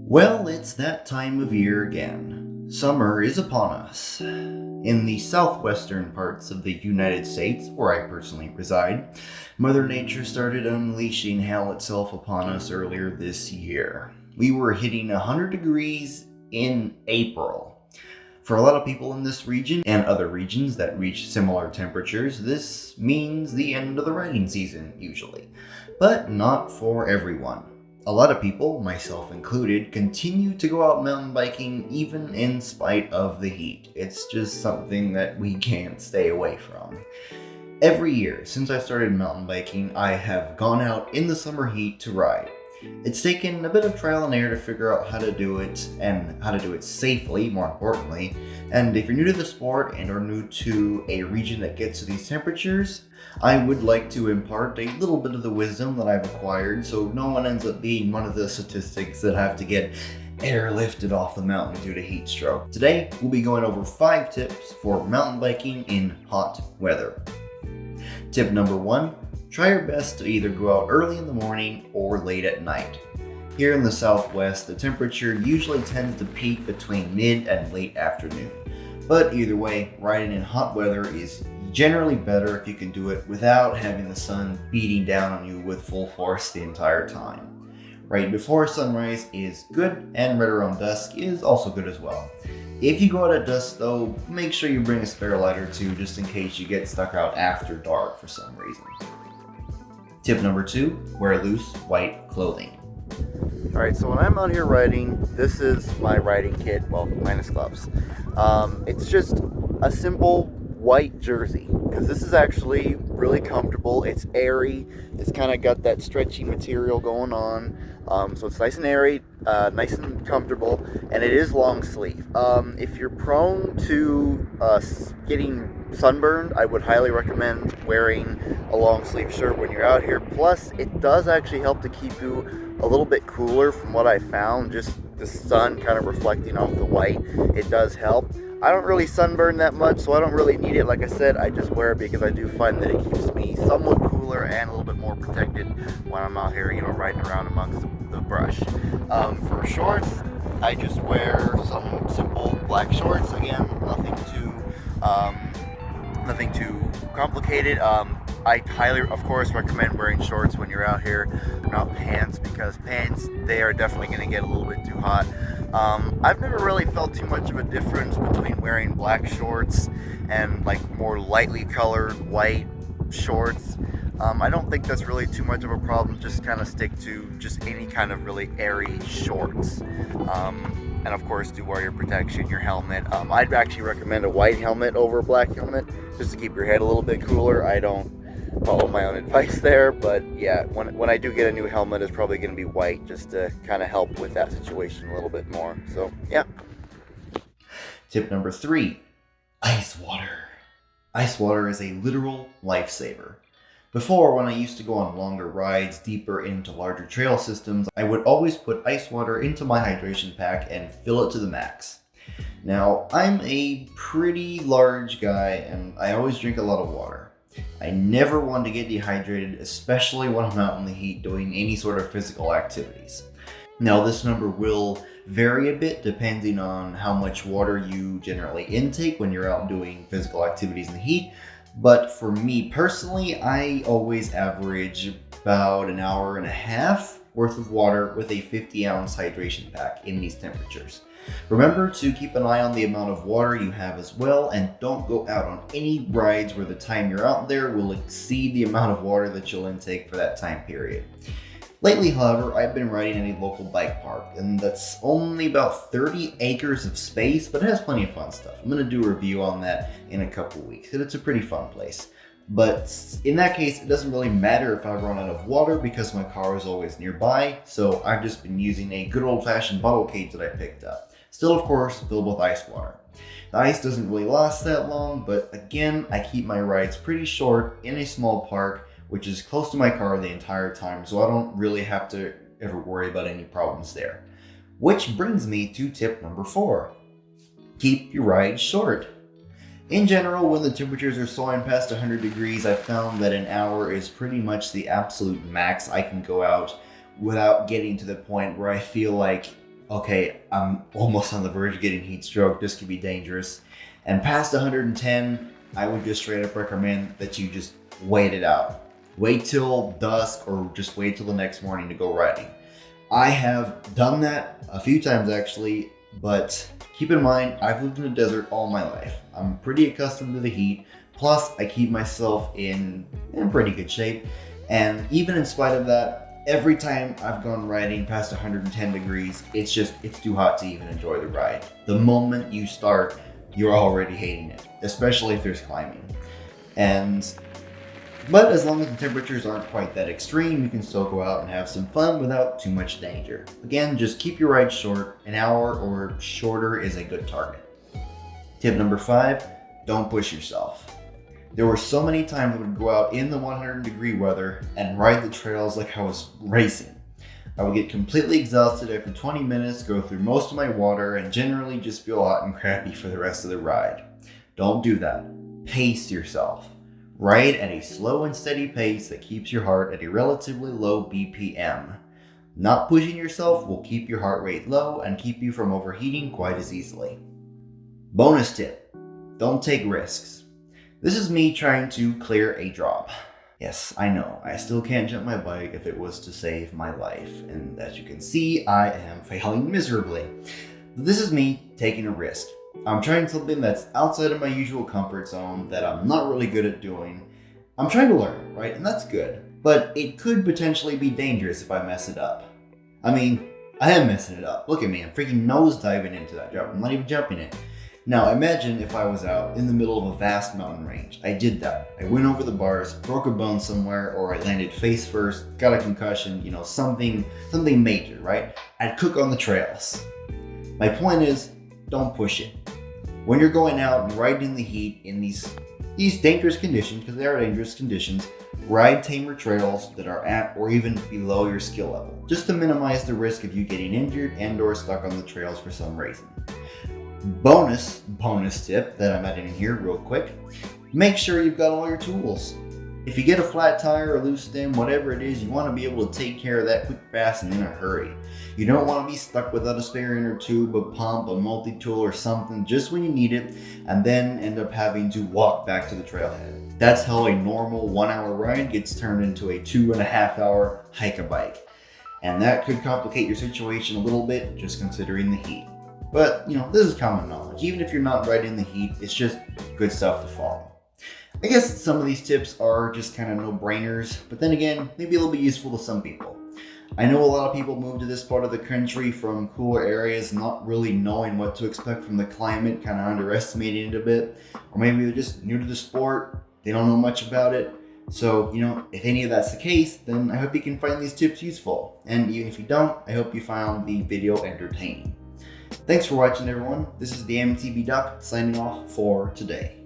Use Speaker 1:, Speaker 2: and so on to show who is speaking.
Speaker 1: Well, it's that time of year again. Summer is upon us. In the southwestern parts of the United States, where I personally reside, Mother Nature started unleashing hell itself upon us earlier this year. We were hitting 100 degrees in April. For a lot of people in this region and other regions that reach similar temperatures, this means the end of the riding season, usually. But not for everyone. A lot of people, myself included, continue to go out mountain biking even in spite of the heat. It's just something that we can't stay away from. Every year since I started mountain biking, I have gone out in the summer heat to ride. It's taken a bit of trial and error to figure out how to do it and how to do it safely, more importantly. And if you're new to the sport and are new to a region that gets to these temperatures, I would like to impart a little bit of the wisdom that I've acquired so no one ends up being one of the statistics that have to get airlifted off the mountain due to heat stroke. Today, we'll be going over 5 tips for mountain biking in hot weather. Tip number 1. Try your best to either go out early in the morning or late at night. Here in the southwest, the temperature usually tends to peak between mid and late afternoon. But either way, riding in hot weather is generally better if you can do it without having the sun beating down on you with full force the entire time. Right before sunrise is good, and right around dusk is also good as well. If you go out at dusk though, make sure you bring a spare light or two just in case you get stuck out after dark for some reason. Tip number 2, wear loose white clothing. Alright, so when I'm out here riding, this is my riding kit, well, minus gloves. It's just a simple white jersey, because this is actually really comfortable. It's airy, it's kind of got that stretchy material going on, so it's nice and airy, nice and comfortable, and it is long sleeve. If you're prone to getting sunburned, I would highly recommend wearing a long sleeve shirt when you're out here. Plus, it does actually help to keep you a little bit cooler from what I found. Just the sun kind of reflecting off the white, it does help. I don't really sunburn that much, so I don't really need it. Like I said, I just wear it because I do find that it keeps me somewhat cooler and a little bit more protected when I'm out here, riding around amongst the brush. For shorts, I just wear some simple black shorts. Again, nothing too complicated. I highly, of course, recommend wearing shorts when you're out here, not pants, because pants, they are definitely going to get a little bit too hot. I've never really felt too much of a difference between wearing black shorts and like more lightly colored white shorts. I don't think that's really too much of a problem. Just kind of stick to just any kind of really airy shorts. And of course, do wear your protection, your helmet. I'd actually recommend a white helmet over a black helmet, just to keep your head a little bit cooler. I don't follow my own advice there, but yeah, when I do get a new helmet, it's probably going to be white, just to kind of help with that situation a little bit more. So yeah. Tip number 3, ice water. Ice water is a literal lifesaver. Before, when I used to go on longer rides deeper into larger trail systems, I would always put ice water into my hydration pack and fill it to the max. Now, I'm a pretty large guy and I always drink a lot of water. I never want to get dehydrated, especially when I'm out in the heat doing any sort of physical activities. Now, this number will vary a bit depending on how much water you generally intake when you're out doing physical activities in the heat. But for me personally, I always average about an hour and a half worth of water with a 50-ounce hydration pack in these temperatures. Remember to keep an eye on the amount of water you have as well, and don't go out on any rides where the time you're out there will exceed the amount of water that you'll intake for that time period. Lately, however, I've been riding in a local bike park, and that's only about 30 acres of space, but it has plenty of fun stuff. I'm going to do a review on that in a couple weeks, and it's a pretty fun place. But in that case, it doesn't really matter if I run out of water because my car is always nearby, so I've just been using a good old-fashioned bottle cage that I picked up. Still, of course, filled with ice water. The ice doesn't really last that long, but again, I keep my rides pretty short in a small park, which is close to my car the entire time, so I don't really have to ever worry about any problems there. Which brings me to tip number 4. Keep your rides short. In general, when the temperatures are soaring past 100 degrees, I've found that an hour is pretty much the absolute max I can go out without getting to the point where I feel like okay, I'm almost on the verge of getting heat stroke, this could be dangerous. And past 110, I would just straight up recommend that you just wait it out. Wait till dusk or just wait till the next morning to go riding. I have done that a few times actually, but keep in mind, I've lived in the desert all my life. I'm pretty accustomed to the heat. Plus, I keep myself in pretty good shape. And even in spite of that, every time I've gone riding past 110 degrees, it's too hot to even enjoy the ride. The moment you start, you're already hating it, especially if there's climbing. But as long as the temperatures aren't quite that extreme, you can still go out and have some fun without too much danger. Again, just keep your ride short. An hour or shorter is a good target. Tip number 5, don't push yourself. There were so many times I would go out in the 100-degree weather and ride the trails like I was racing. I would get completely exhausted after 20 minutes, go through most of my water, and generally just feel hot and crappy for the rest of the ride. Don't do that. Pace yourself. Ride at a slow and steady pace that keeps your heart at a relatively low BPM. Not pushing yourself will keep your heart rate low and keep you from overheating quite as easily. Bonus tip, don't take risks. This is me trying to clear a drop. Yes, I know, I still can't jump my bike if it was to save my life, and as you can see, I am failing miserably. This is me taking a risk. I'm trying something that's outside of my usual comfort zone that I'm not really good at doing. I'm trying to learn, right? And that's good. But it could potentially be dangerous if I mess it up. I mean, I am messing it up. Look at me, I'm freaking nose diving into that jump. I'm not even jumping it. Now imagine if I was out in the middle of a vast mountain range. I did that. I went over the bars, broke a bone somewhere, or I landed face first, got a concussion, something major, right? I'd cook on the trails. My point is, don't push it. When you're going out and riding in the heat in these dangerous conditions, because they are dangerous conditions, ride tamer trails that are at or even below your skill level, just to minimize the risk of you getting injured and or stuck on the trails for some reason. Bonus tip that I'm adding in here real quick, make sure you've got all your tools. If you get a flat tire or loose stem, whatever it is, you want to be able to take care of that quick, fast, and in a hurry. You don't want to be stuck without a spare inner tube, a pump, a multi-tool, or something just when you need it, and then end up having to walk back to the trailhead. That's how a normal 1-hour ride gets turned into a 2.5-hour hike-a-bike. And that could complicate your situation a little bit, just considering the heat. But, this is common knowledge. Even if you're not riding in the heat, it's just good stuff to follow. I guess some of these tips are just kind of no-brainers, but then again, maybe they'll be useful to some people. I know a lot of people move to this part of the country from cooler areas not really knowing what to expect from the climate, kind of underestimating it a bit, or maybe they're just new to the sport, they don't know much about it. So, if any of that's the case, then I hope you can find these tips useful. And even if you don't, I hope you found the video entertaining. Thanks for watching, everyone. This is the MTB Duck signing off for today.